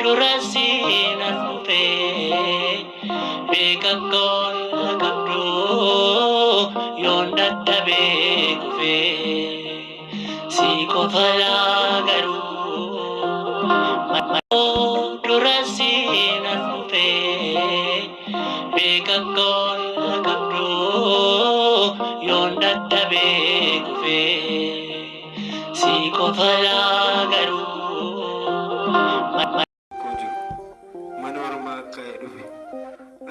Durasiin dhufee beekakoon qabdu yoon dadhabee kufee si qofa garuu durasiin dhufee beekakoon qabdu yoon dadhabee kufee si qofa garuu. Mana ormaa akka dhufe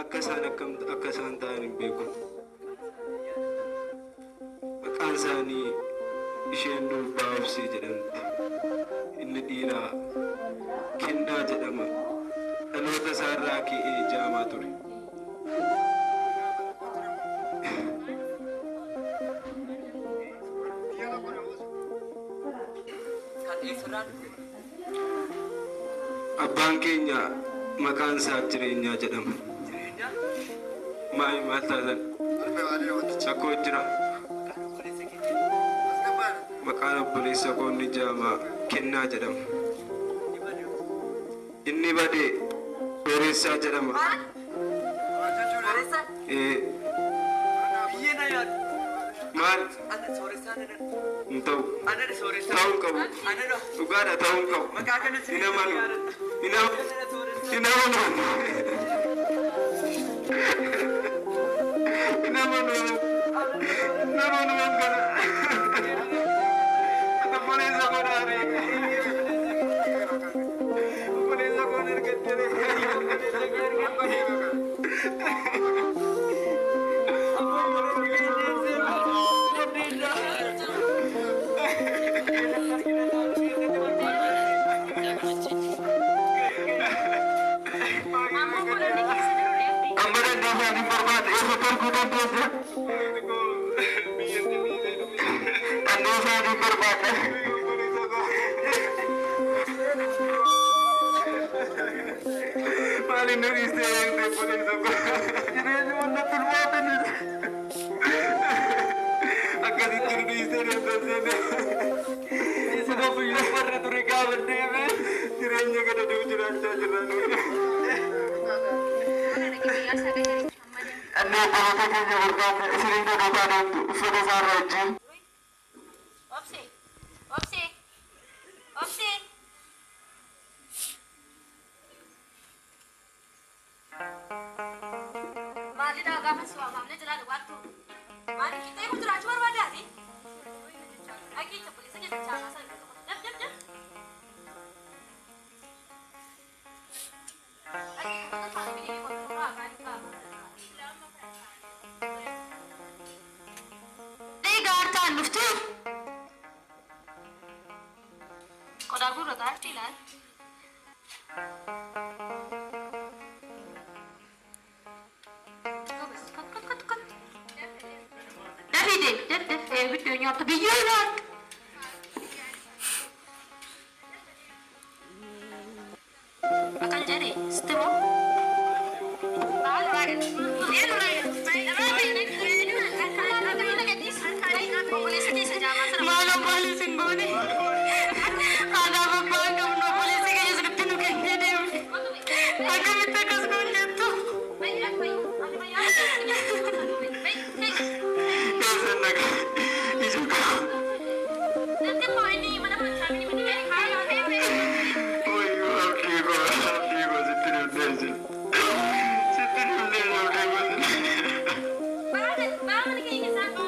akka isaan ta'an hin beeku. Maqaan isaanii isheen durbaa Obsee jedhamti. Inni dhiiraa Kennaa jedhama. Dhaloota isaarraa ka'ee jaamaa ture. Abbaan keenya maqaan isaa Jireenyaa jedhama. Maal taatan? Akkoo jira. Maqaan obboleessa koo inni jaamaa Kennaa jedhama. Inni badee Dooressaa jedhama. Maal? Hin ta'u. Ta'uu qabu. Dhugaadha ta'uu qabu. Hin amanu. Hin amanu. Hin amanu. Namoonni mangala. Obboleessa koo dhaabee. Obboleessa koo argattee. Malin dari saya yang telepon itu. Jadi mana perbuatan itu? Akan dituduh istri yang tersebut. Ini sudah punya pada tu recover deh. Kiranya kada diujuran jalan. Anda kalau tak kerja berkata sering berkata sudah sarajin. Obsee, Obsee, Obsee. Mali dah agak masuk, hamne jalan waktu. Mali kita yang muncul aja baru ada ni. Lagi cepet saja bicara saya. Jap. Lagi kita cari ini kontrol kan kita. Tiga artan luftu. Kau dah guru tak tilan? Videonya tapi yalan. Akan jadi setelah malam balik singgoni. Ada apa kamu polisi kayaknya sudah penuh kayak dia. Aku minta kasihnya tuh. Nanti mau ini mana macam ini mendingan kaya bebe. Bangun kayak gini sana.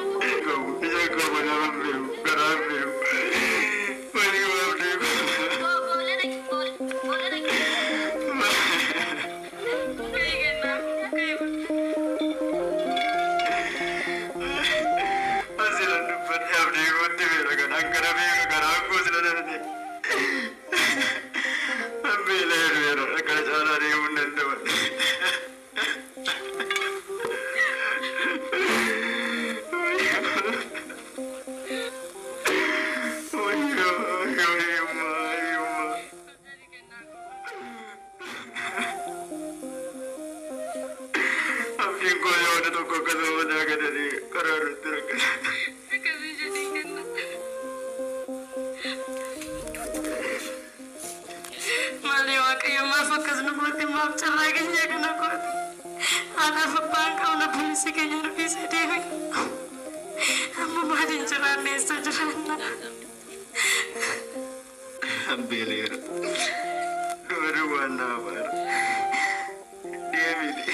gaafa akkas nu goote maaf carraa keenya kana goote. Anaaf abbaan qabna polisi keenya rufisee deeme. Amma maaliin jiraanne eessa jiraanna? Ambeeleera. Dubara waan nama baara. Deemiti.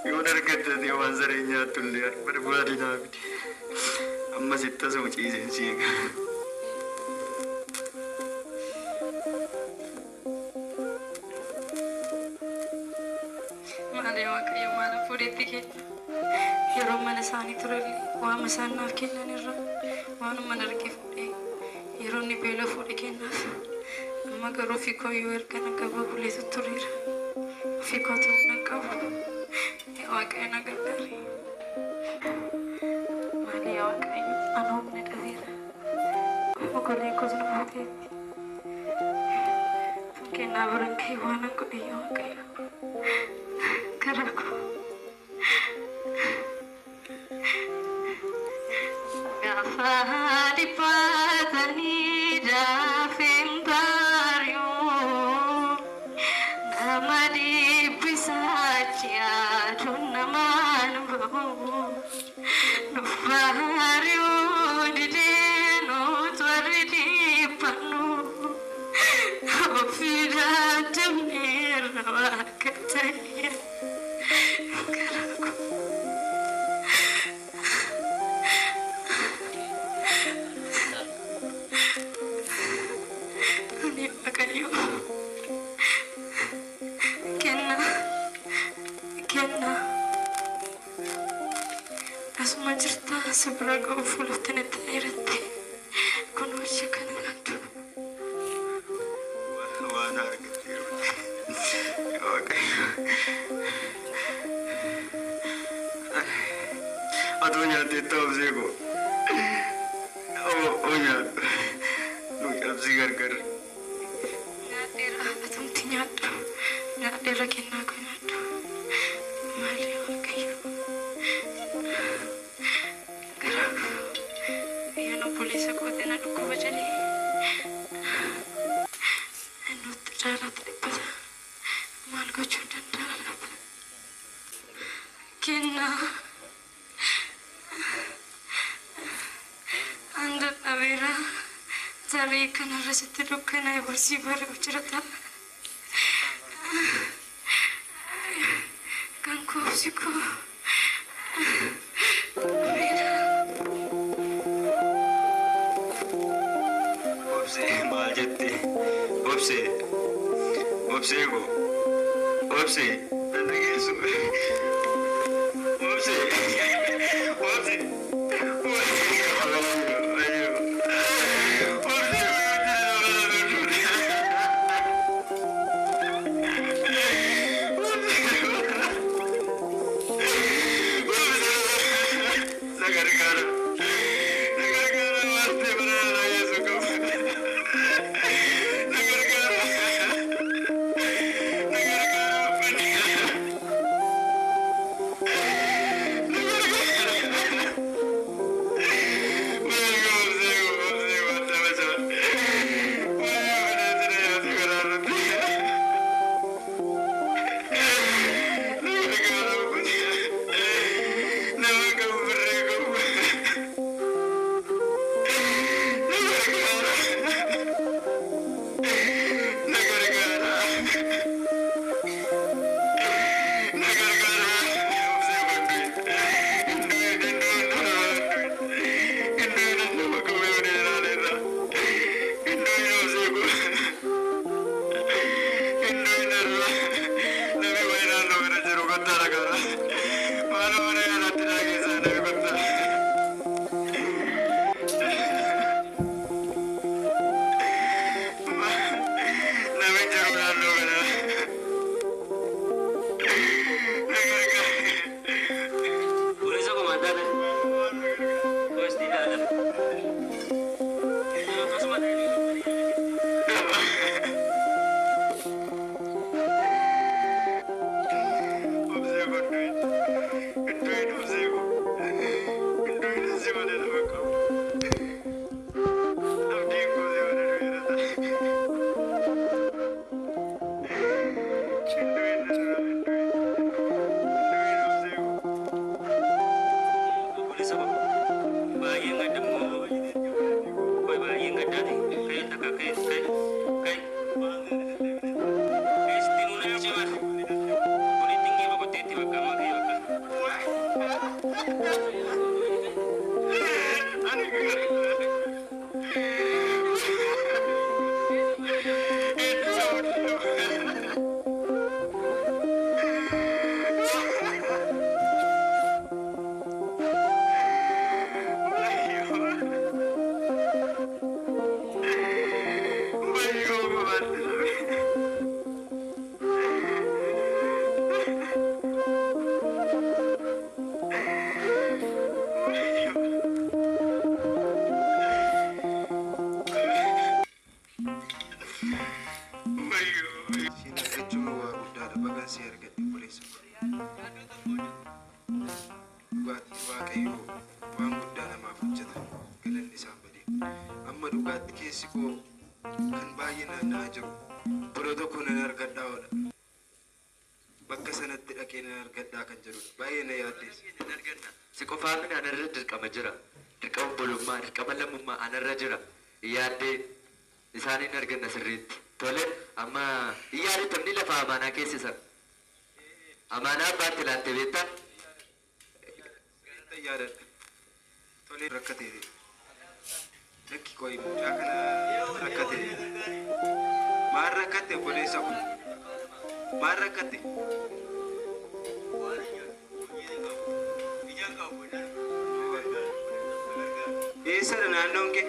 Yoo dargaggatanii waan saree nyaattu illee barbaadi naa fide. Amma sitta soo ciiseen si eega. Maalee Waaqayyo maala fuudhetti keenya. Yeroo mana isaanii turellee waama isaan naaf kennan irra waanuma argee fuudhee yeroo inni beela fuudhe kennaaf. Amma garuu ofii koo yoo erga na gaba buleetu tureera. Ofii kootii humna qabu. Yaa Waaqayyo na gargaari. Maalee Waaqayyo ana humna dhabeera. Okolee koos na fuuteetti. Kennaa biraan kee waan an godhe yaa Waaqayyo. Karaku. Gafadi patani dafim dario namadi pisachya tunaman bahu nufario dideno twaridi panu ofira temnera wakatanya. Asuma jirta sebera kau full tenet irate kono shakan ngantu. Waan argiteeru. Atoo nyaatee taa'umsee koo. Oo nyaatu. Nu cabsii gargar. Nyaadheera atumti nyaadhu. Nyaadheera kennaa koo nyaadhu. Maalee Waaqayyo. Io polisi kootiin na dhukkuba jedhee nutti jaalata dhibbata maal gochuu danda'a laata? Kennaa handa dhabeera tarii kanarra sitti dukkanaa barsii bari'u jira ta'a. Kan koobsi koo maal jette? Obsee koo. Obsee nan dhageessu. Obsee. bagan si argatti obboleessa dhugaatii waaqayyoo waan guddaa namaaf hojjeta galanni isaan badee amma dhugaatti keessi koo kan baay'ee naanna'aa jiru bira tokko nan argadhaa oodha bakka sanatti dhaqee nan argadhaa kan jedhudha baay'ee na yaaddeessa. Si qofaa miti anarra dirqama jira. Dirqama bolummaa, dirqama lammummaa anarra jira. Yaaddee isaaniin arganna sirriitti. Tole amma iyyaari tamni lafa amaanaa keessisan. Amaanaa abbaatti laatte beektaa? Galata yaadadha. Tole rakkatee lakki qoyi mucaa kana rakkatee. Maal rakkatte obboleessa kun? Maal rakkatte? Eessadha naannoon kee?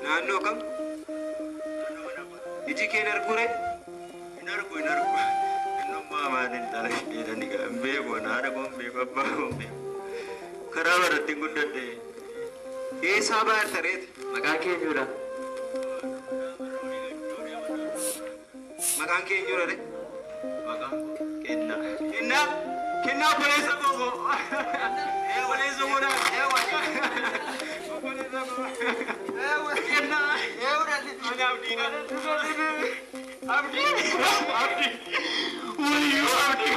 Naannoo kam? Iji kee argure? Hin argu. Innummaa maatiin dhala jedhanii kan beeku, haadha kun beeku, abbaa kun beeku. Karaa baratti hin guddadhe. Eessaa baay'ee tareeti? Maqaan kee eenyudha? Maqaan kee eenyudha re? Maqaan Kennaa. Kennaa? Kennaa obboleessa koo. Obboleessa koo naa. Obboleessa koo. Kennaa. Ani abdiidha. Abdii. Wayyoo abdii.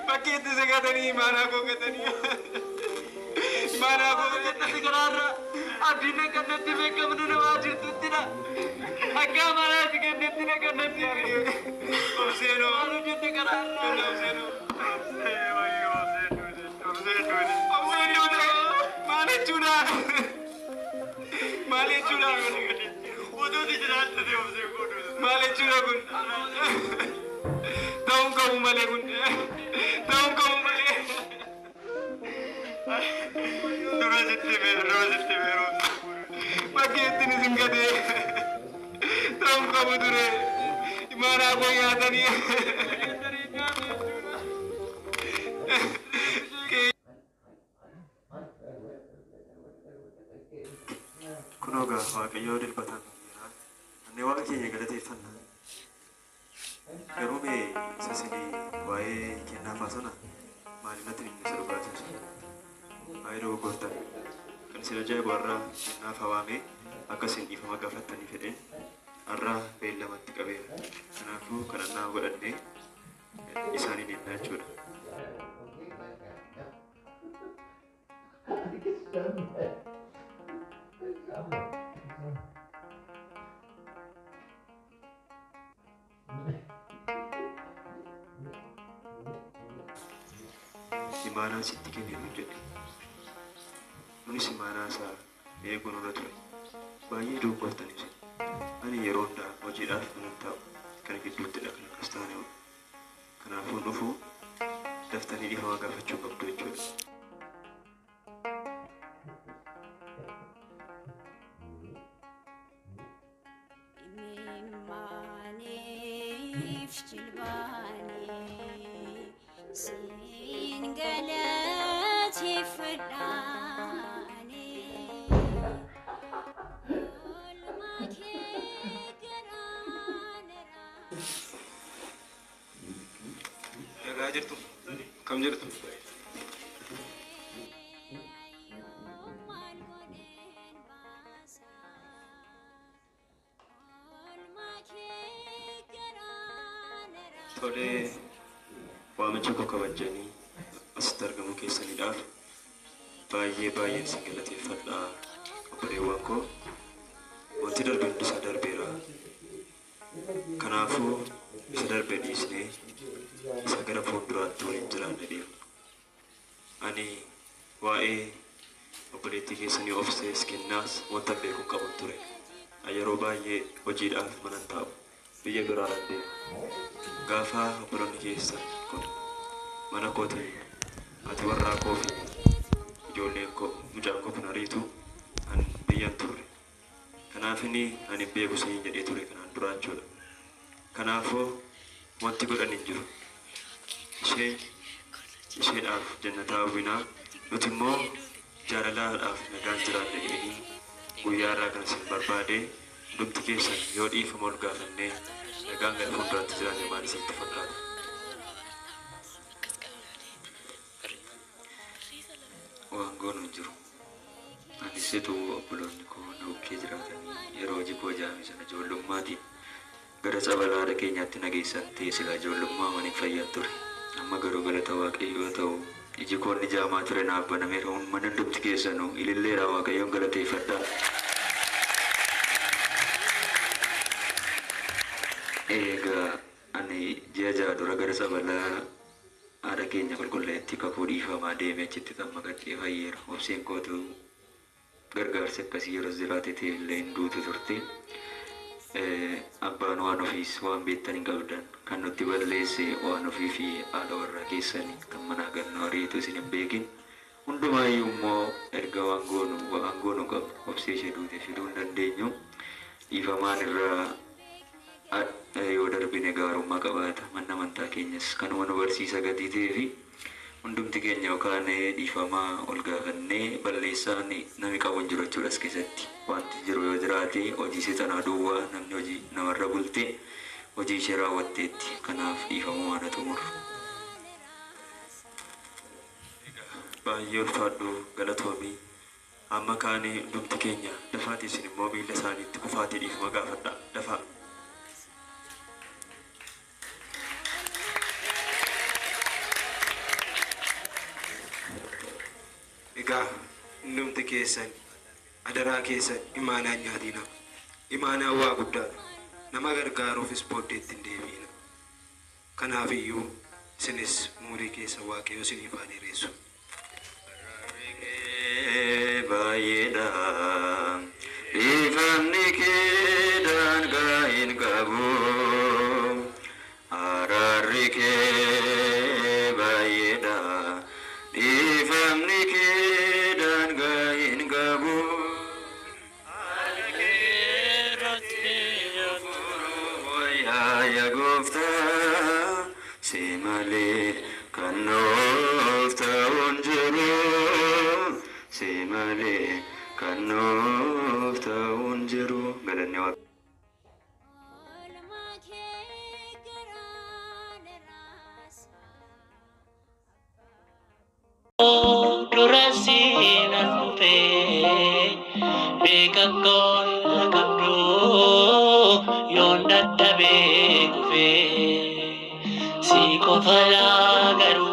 Bakkeetti sagatanii maanaa koo gatanii. Maanaa koo gatanii karaarra. Abdiin kannatti beekamnu namaa jirtuttidha. Akka manaatti kannatti na kannatti argee. Obseenoo. Maal hojjette karaarra. Obseenoo. Maal jechuudha? Maal jechuudha? Utuuti jiraattate obsee godhu. Maal jechuudha kun? Ta'uun qabu malee kun. Ta'uun qabu malee. Dura sitti meeroo. Bakkeetti ni singatee. Ta'uun qabu ture. Maanaa koo nyaatanii. Kunoo gaa waaqayyoo dilbataan annee waaqa keenya galateeffannaa. Garuu mee sasinii waa'ee kennaa faasana maalimatti inni isa dhugaatus waa'ee dogoggortan kan isin ajaa'ibu har'aa kennaaf hawaamee akka isin dhiifama gaafattanii fedheen har'aa beellamatti qabeera. Kanaafuu kadhannaa godhannee isaaniin hinnaa jechuudha. Imaanaa sitti kennuuf jedhe. Nunis imaanaa isaa eeguun irra ture. Baay'ee dogoggortaniif. Ani yeroo hundaa hojiidhaaf nan taa'u kan gidduuttidha kan akkas taane oolu. Kanaafuu dhufuu daftanii dhiifama gaafachuu qabdu jechuudha. Nagaa jirtu? Kam jirtu? Tolee, waamicha koo kabajanii asitti argamuu keessaniidhaaf baay'een isin galateeffadhaa obboleewwan koo. Wanti darbe hundi isaa darbeera. Kanaafuu isa darbe dhiisnee isa gara fuulduraatti waliin jiraanne deemna. Ani waa'ee obboleettii keessanii obsees kennaas wanta beekuu qaban ture. Yeroo baay'ee hojiidhaaf manan taa'u biyya biraan deema. Gaafa obboloonni keessan kun mana kootii ati warraa koo fi ijoolleen koo mucaan koo kun ariitu an biyyan ture. Kanaafini ani beeku siin jedhee ture kanaan duraa jechuudha. Kanaafuu wanti godhan hin jiru. Isheedhaaf jannataa hawwinaa nuti immoo jaalalaadhaaf nagaan jiraanne jedhanii guyyaa irraa kan isin barbaade hundumti keessan yoo dhiifama ol gaafannee nagaan gara fuulduraatti jiraanne maal isinitti fakkaata? Waan goonu hin jiru. Ani situ obboloonni koo na bukkee jiraatanii yeroo hojii koo jaame sana ijoollummaatti gara cabalaadha keenyaatti nageessan ta'e silaa ijoollummaa maniin fayyaa ture. Amma garuu galata Waaqayyoo ta'u iji koonni jaamaa ture naaf banameera. Mana hundumti keessanuu ililleedha Waaqayyoon galateeffadhaa. Egaa ani ji'a ja'a dura gara sabalaa haadha keenya qulqulleetti kakuu dhiifamaa deemee achitti xamma gadhee fayyeera. Obseen kootu gargaarsa akkasii yeroo jiraate ta'e illee hin duutu turte. Abbaan waan ofiis waan beektan hin qabdan kan nutti balleesse waan ofii fi haadha warraa keessanii kan manaa gannoo ariitu isin hin beekin. Hundumaayyuu immoo erga waan goonu qabnu obsee ishee duute fiduu hin dandeenyu. Dhiifamaan irraa yoo darbine gaarummaa qabaata. Manni amantaa keenyas kanuma nu barsiisa gatii ta'ee fi hundumti keenya yookaan dhiifamaa ol gaafannee balleessaan nami qabu hin jiru jechuudha as keessatti. Wanti jiru yoo jiraate hojii seexanaa duwwaa namni hojii namarra bulte hojii ishee raawwatteetti. Kanaaf dhiifamuu waan xumuru. Baay'ee ulfaadhu galatoomii. Amma kaanii hundumti keenya dafaatii isin immoo miila isaaniitti kufaatii dhiifama gaafadhaa. Dafaa. Egaa hundumti keessan adaraa keessan imaanaa nyaatina. Imaanaa waa guddaadha. Nama gargaaruufis booddeetti hin deebiina. Kanaafiyyuu isinis umurii keessa Waaqayyo isiniif haa dheeressu. Baay'eedha dhiifamni kee daangaa hin qabu. Araarri kee baay'eedha dhiifamni kee daangaa hin qabu. Yaa Gooftaa si malee kan nuuf ta'u hin jiru. Si malee kan nuuf ta'u hin jiru. Galanni Waaqa. Durasiin dhufee beekakoon qabdu yoon dadhabee kufee si qofa garuu.